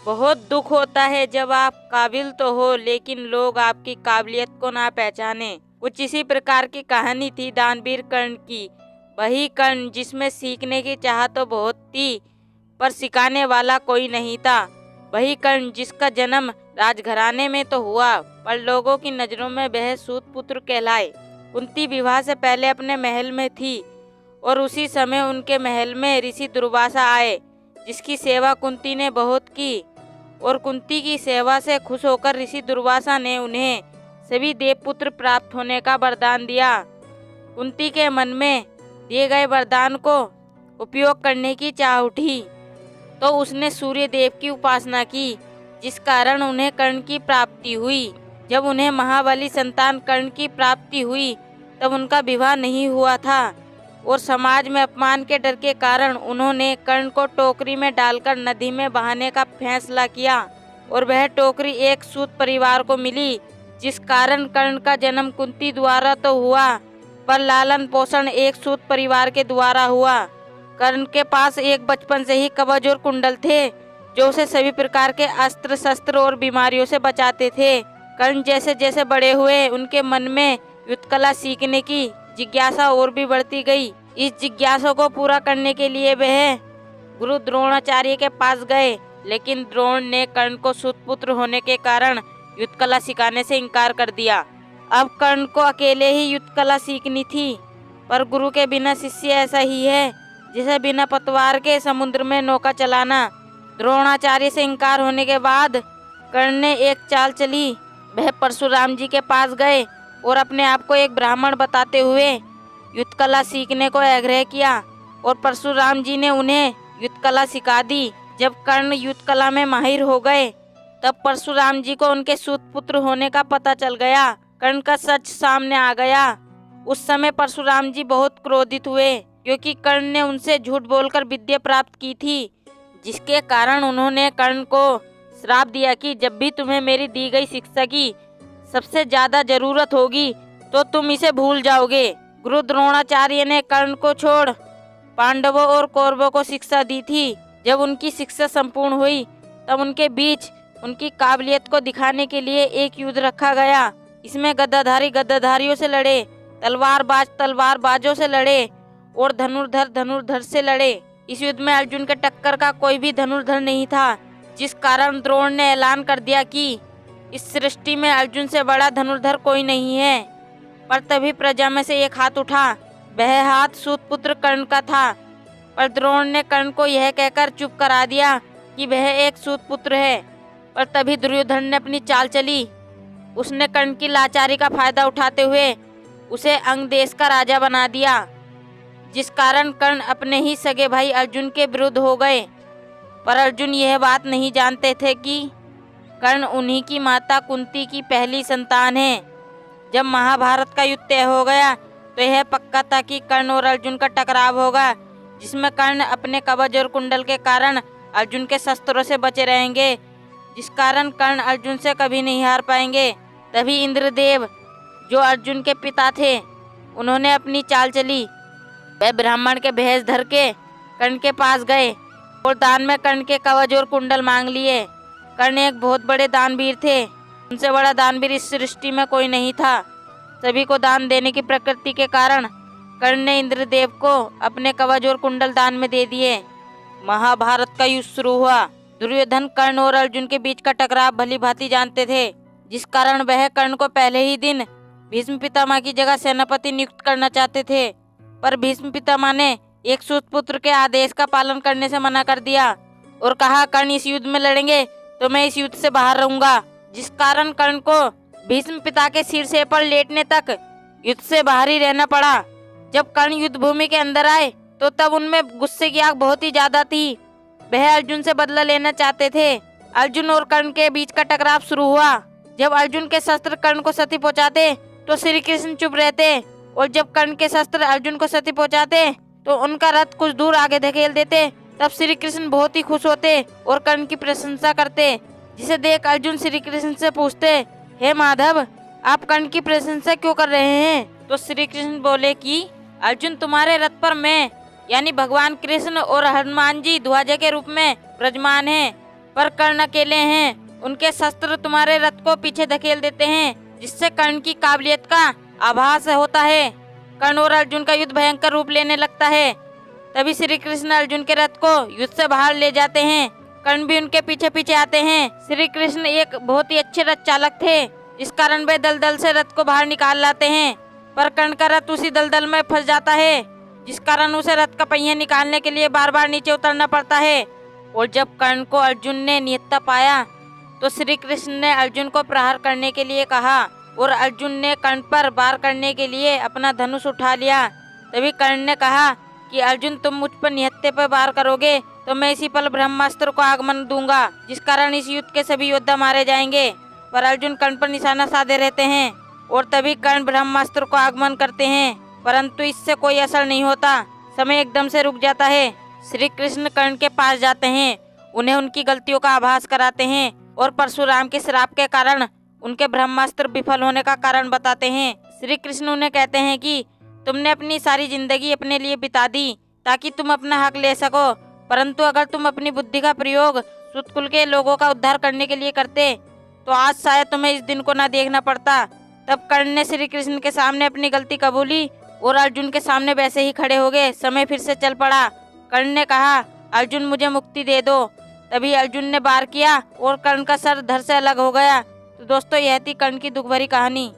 बहुत दुख होता है जब आप काबिल तो हो लेकिन लोग आपकी काबिलियत को ना पहचाने। कुछ इसी प्रकार की कहानी थी दानवीर कर्ण की। वही कर्ण जिसमें सीखने की चाह तो बहुत थी पर सिखाने वाला कोई नहीं था। वही कर्ण जिसका जन्म राजघराने में तो हुआ पर लोगों की नज़रों में वह सूत पुत्र कहलाए। कुंती विवाह से पहले अपने महल में थी और उसी समय उनके महल में ऋषि दुर्वासा आए जिसकी सेवा कुंती ने बहुत की। और कुंती की सेवा से खुश होकर ऋषि दुर्वासा ने उन्हें सभी देवपुत्र प्राप्त होने का वरदान दिया। कुंती के मन में दिए गए वरदान को उपयोग करने की चाह उठी तो उसने सूर्य देव की उपासना की जिस कारण उन्हें कर्ण की प्राप्ति हुई। जब उन्हें महाबली संतान कर्ण की प्राप्ति हुई तब उनका विवाह नहीं हुआ था और समाज में अपमान के डर के कारण उन्होंने कर्ण को टोकरी में डालकर नदी में बहाने का फैसला किया और वह टोकरी एक सूत परिवार को मिली जिस कारण कर्ण का जन्म कुंती द्वारा तो हुआ पर लालन पोषण एक सूत परिवार के द्वारा हुआ। कर्ण के पास एक बचपन से ही कवच और कुंडल थे जो उसे सभी प्रकार के अस्त्र शस्त्र और बीमारियों से बचाते थे। कर्ण जैसे जैसे बड़े हुए उनके मन में युद्ध कला सीखने की जिज्ञासा और भी बढ़ती गई। इस जिज्ञासा को पूरा करने के लिए वह गुरु द्रोणाचार्य के पास गए लेकिन द्रोण ने कर्ण को सूतपुत्र होने के कारण युद्ध कला सिखाने से इनकार कर दिया। अब कर्ण को अकेले ही युद्ध कला सीखनी थी पर गुरु के बिना शिष्य ऐसा ही है जिसे बिना पतवार के समुद्र में नौका चलाना। द्रोणाचार्य से इनकार होने के बाद कर्ण ने एक चाल चली। वह परशुराम जी के पास गए और अपने आप को एक ब्राह्मण बताते हुए युद्ध कला सीखने को आग्रह किया और परशुराम जी ने उन्हें युद्ध कला सिखा दी। जब कर्ण युद्ध कला में माहिर हो गए तब परशुराम जी को उनके सूतपुत्र होने का पता चल गया। कर्ण का सच सामने आ गया। उस समय परशुराम जी बहुत क्रोधित हुए क्योंकि कर्ण ने उनसे झूठ बोलकर विद्या प्राप्त की थी जिसके कारण उन्होंने कर्ण को श्राप दिया कि जब भी तुम्हें मेरी दी गई शिक्षा की सबसे ज्यादा जरूरत होगी तो तुम इसे भूल जाओगे। गुरु द्रोणाचार्य ने कर्ण को छोड़ पांडवों और कौरवों को शिक्षा दी थी। जब उनकी शिक्षा संपूर्ण हुई तब उनके बीच उनकी काबिलियत को दिखाने के लिए एक युद्ध रखा गया। इसमें गद्दाधारी गद्दाधारियों से लड़े, तलवारबाज तलवारबाजों से लड़े और धनुर्धर धनुर्धर से लड़े। इस युद्ध में अर्जुन के टक्कर का कोई भी धनुर्धर नहीं था जिस कारण द्रोण ने ऐलान कर दिया कि इस सृष्टि में अर्जुन से बड़ा धनुर्धर कोई नहीं है। पर तभी प्रजा में से एक हाथ उठा। वह हाथ सूतपुत्र कर्ण का था पर द्रोण ने कर्ण को यह कहकर चुप करा दिया कि वह एक सूतपुत्र है। पर तभी दुर्योधन ने अपनी चाल चली। उसने कर्ण की लाचारी का फायदा उठाते हुए उसे अंग देश का राजा बना दिया जिस कारण कर्ण अपने ही सगे भाई अर्जुन के विरुद्ध हो गए। पर अर्जुन यह बात नहीं जानते थे कि कर्ण उन्हीं की माता कुंती की पहली संतान है। जब महाभारत का युद्ध तय हो गया तो यह पक्का था कि कर्ण और अर्जुन का टकराव होगा जिसमें कर्ण अपने कवच और कुंडल के कारण अर्जुन के शस्त्रों से बचे रहेंगे जिस कारण कर्ण अर्जुन से कभी नहीं हार पाएंगे। तभी इंद्रदेव जो अर्जुन के पिता थे उन्होंने अपनी चाल चली। वह ब्राह्मण के भेष धर के कर्ण के पास गए और दान में कर्ण के कवच और कुंडल मांग लिए। कर्ण एक बहुत बड़े दानवीर थे। उनसे बड़ा दानवीर इस सृष्टि में कोई नहीं था। सभी को दान देने की प्रकृति के कारण कर्ण ने इंद्रदेव को अपने कवच और कुंडल दान में दे दिए। महाभारत का युद्ध शुरू हुआ। दुर्योधन कर्ण और अर्जुन के बीच का टकराव भली भांति जानते थे जिस कारण वह कर्ण को पहले ही दिन भीष्म पितामह की जगह सेनापति नियुक्त करना चाहते थे। पर भीष्म पितामह ने एक सूतपुत्र के आदेश का पालन करने से मना कर दिया और कहा कर्ण इस युद्ध में लड़ेंगे तो मैं इस युद्ध से बाहर रहूंगा। जिस कारण कर्ण को भीष्म पिता के सिर से पर लेटने तक युद्ध से बाहर ही रहना पड़ा। जब कर्ण युद्ध भूमि के अंदर आए तो तब उनमें गुस्से की आग बहुत ही ज्यादा थी। वह अर्जुन से बदला लेना चाहते थे। अर्जुन और कर्ण के बीच का टकराव शुरू हुआ। जब अर्जुन के शस्त्र कर्ण को क्षति पहुंचाते तो श्री कृष्ण चुप रहते और जब कर्ण के शस्त्र अर्जुन को क्षति पहुंचाते तो उनका रथ कुछ दूर आगे धकेल देते। तब श्री कृष्ण बहुत ही खुश होते और कर्ण की प्रशंसा करते जिसे देख अर्जुन श्री कृष्ण से पूछते, हे माधव आप कर्ण की प्रशंसा क्यों कर रहे हैं? तो श्री कृष्ण बोले कि अर्जुन तुम्हारे रथ पर मैं यानी भगवान कृष्ण और हनुमान जी ध्वजा के रूप में विराजमान हैं। पर कर्ण अकेले हैं। उनके शस्त्र तुम्हारे रथ को पीछे धकेल देते हैं, जिससे कर्ण की काबिलियत का आभास होता है। कर्ण और अर्जुन का युद्ध भयंकर रूप लेने लगता है। तभी श्री कृष्ण अर्जुन के रथ को युद्ध से बाहर ले जाते हैं। कर्ण भी उनके पीछे पीछे आते हैं। श्री कृष्ण एक बहुत ही अच्छे रथ चालक थे, इस कारण वे दलदल से रथ को बाहर निकाल लाते हैं। पर कर्ण का रथ उसी दलदल में फंस जाता है, जिस कारण उसे रथ का पहिया निकालने के लिए बार बार नीचे उतरना पड़ता है। और जब कर्ण को अर्जुन ने निहत्था पाया तो श्री कृष्ण ने अर्जुन को प्रहार करने के लिए कहा और अर्जुन ने कर्ण पर वार करने के लिए अपना धनुष उठा लिया। तभी कर्ण ने कहा कि अर्जुन, तुम मुझ पर निहत्थे पर वार करोगे तो मैं इसी पल ब्रह्मास्त्र को आगमन दूंगा, जिस कारण इस युद्ध के सभी योद्धा मारे जाएंगे। पर अर्जुन कर्ण पर निशाना साधे रहते हैं और तभी कर्ण ब्रह्मास्त्र को आगमन करते हैं, परंतु इससे कोई असर नहीं होता। समय एकदम से रुक जाता है। श्री कृष्ण कर्ण के पास जाते हैं, उन्हें उनकी गलतियों का आभास कराते हैं और परशुराम के श्राप के कारण उनके ब्रह्मास्त्र विफल होने का कारण बताते हैं। श्री कृष्ण उन्हें कहते हैं कि तुमने अपनी सारी जिंदगी अपने लिए बिता दी ताकि तुम अपना हक ले सको, परंतु अगर तुम अपनी बुद्धि का प्रयोग सुतकुल के लोगों का उद्धार करने के लिए करते तो आज शायद तुम्हें इस दिन को न देखना पड़ता। तब कर्ण ने श्री कृष्ण के सामने अपनी गलती कबूली और अर्जुन के सामने वैसे ही खड़े हो गए। समय फिर से चल पड़ा। कर्ण ने कहा, अर्जुन मुझे मुक्ति दे दो। तभी अर्जुन ने वार किया और कर्ण का सर धड़ से अलग हो गया। तो दोस्तों, यह थी कर्ण की दुख भरी कहानी।